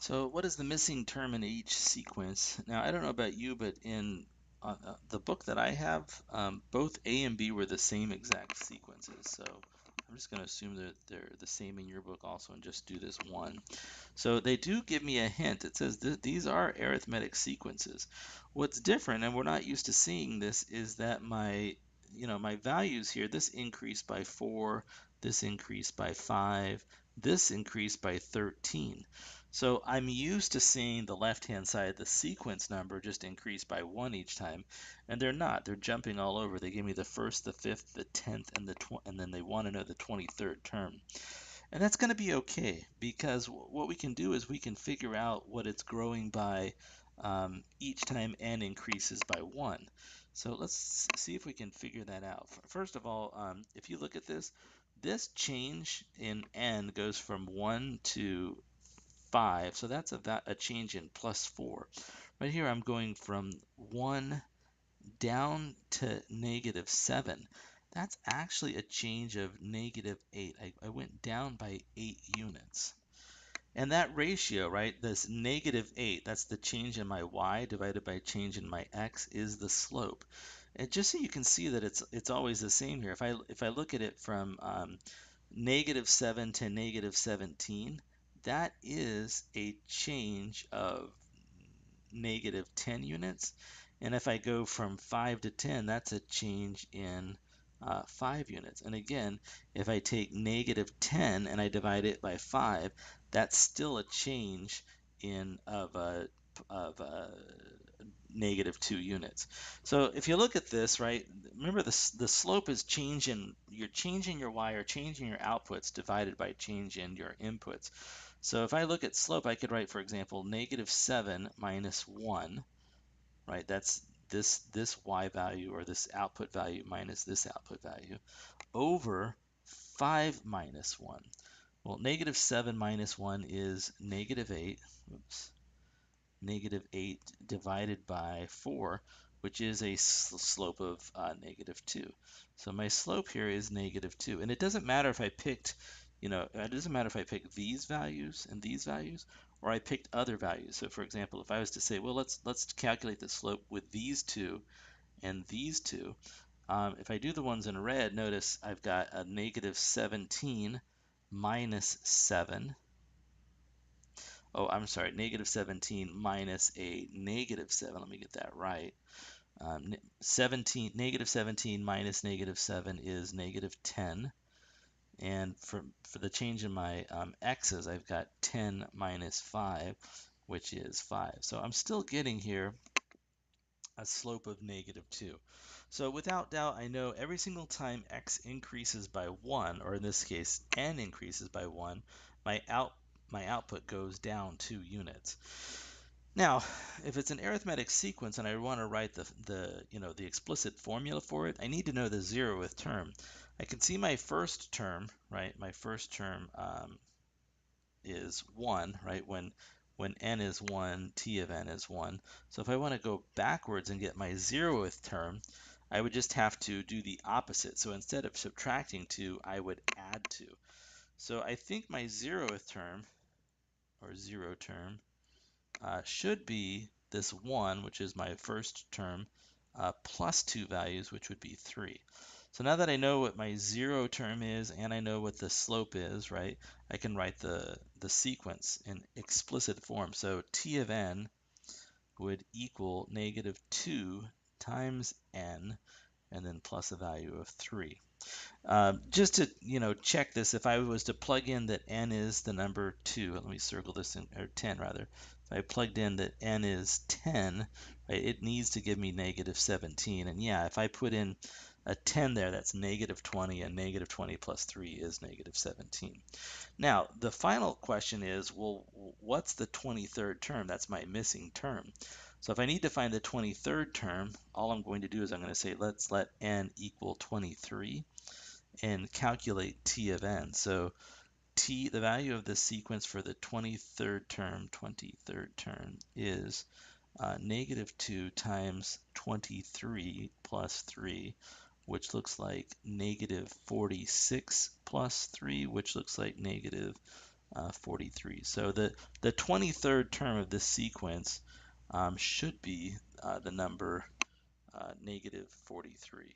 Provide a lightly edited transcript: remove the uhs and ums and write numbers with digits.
So what is the missing term in each sequence? Now, I don't know about you, but in the book that I have, both A and B were the same exact sequences. So I'm just going to assume that they're the same in your book also and just do this one. So they do give me a hint. It says th these are arithmetic sequences. What's different, and we're not used to seeing this, is that my values here, this increased by 4, this increased by 5, this increased by 13. So I'm used to seeing the left-hand side, the sequence number, just increase by 1 each time, and they're not. They're jumping all over. They give me the first, the fifth, the 10th, and then they want to know the 23rd term. And that's going to be okay because what we can do is we can figure out what it's growing by each time n increases by 1. So let's see if we can figure that out. First of all, if you look at this change in n goes from 1 to 5, so that's a change in plus 4. Right here, I'm going from 1 down to negative 7. That's actually a change of negative 8. I went down by 8 units. And that ratio, right, this negative 8, that's the change in my y divided by change in my x, is the slope. And just so you can see that it's always the same here. If I look at it from negative 7 to negative 17, that is a change of negative 10 units. And if I go from 5 to 10, that's a change in 5 units. And again, if I take negative 10 and I divide it by 5, that's still a change in of negative 2 units. So if you look at this, right, remember the slope is you're changing your y or changing your outputs divided by change in your inputs. So if I look at slope, I could write, for example, negative 7 minus 1, right? That's this y value or this output value minus this output value over 5 minus 1. Well, negative 7 minus 1 is negative 8. Oops. Negative 8 divided by 4, which is a slope of negative 2. So my slope here is negative 2. And it doesn't matter if I picked, it doesn't matter if I picked these values and these values, or I picked other values. So for example, if I was to say, well, let's calculate the slope with these two and these two. If I do the ones in red, notice I've got a negative 17 minus 7. Oh, I'm sorry, negative 17 minus a negative 7. Let me get that right. 17 minus negative 7 is negative 10. And for the change in my x's, I've got 10 minus 5, which is 5. So I'm still getting here a slope of negative 2. So without doubt, I know every single time x increases by 1, or in this case, n increases by 1, my out my output goes down 2 units. Now, if it's an arithmetic sequence and I want to write the explicit formula for it, I need to know the zeroth term. I can see my first term, right? My first term is 1, right? When n is 1, t of n is 1. So if I want to go backwards and get my zeroth term, I would just have to do the opposite. So instead of subtracting 2, I would add 2. So I think my zeroth term, or zero term, should be this 1, which is my first term, plus 2 values, which would be 3. So now that I know what my zero term is and I know what the slope is, right, I can write the sequence in explicit form. So t of n would equal negative 2 times n, and then plus a value of 3. Just to check this, if I was to plug in that n is the number 2, let me circle this in, or 10 rather. If I plugged in that n is 10, right, it needs to give me negative 17. And yeah, if I put in a 10 there, that's negative 20, and negative 20 plus 3 is negative 17. Now, the final question is, well, what's the 23rd term? That's my missing term. So if I need to find the 23rd term, all I'm going to do is I'm going to say, let's let n equal 23 and calculate t of n. So the value of the sequence for the 23rd term is negative 2 times 23 plus 3, which looks like negative 46 plus 3, which looks like negative 43. So the 23rd term of this sequence should be the number negative 43.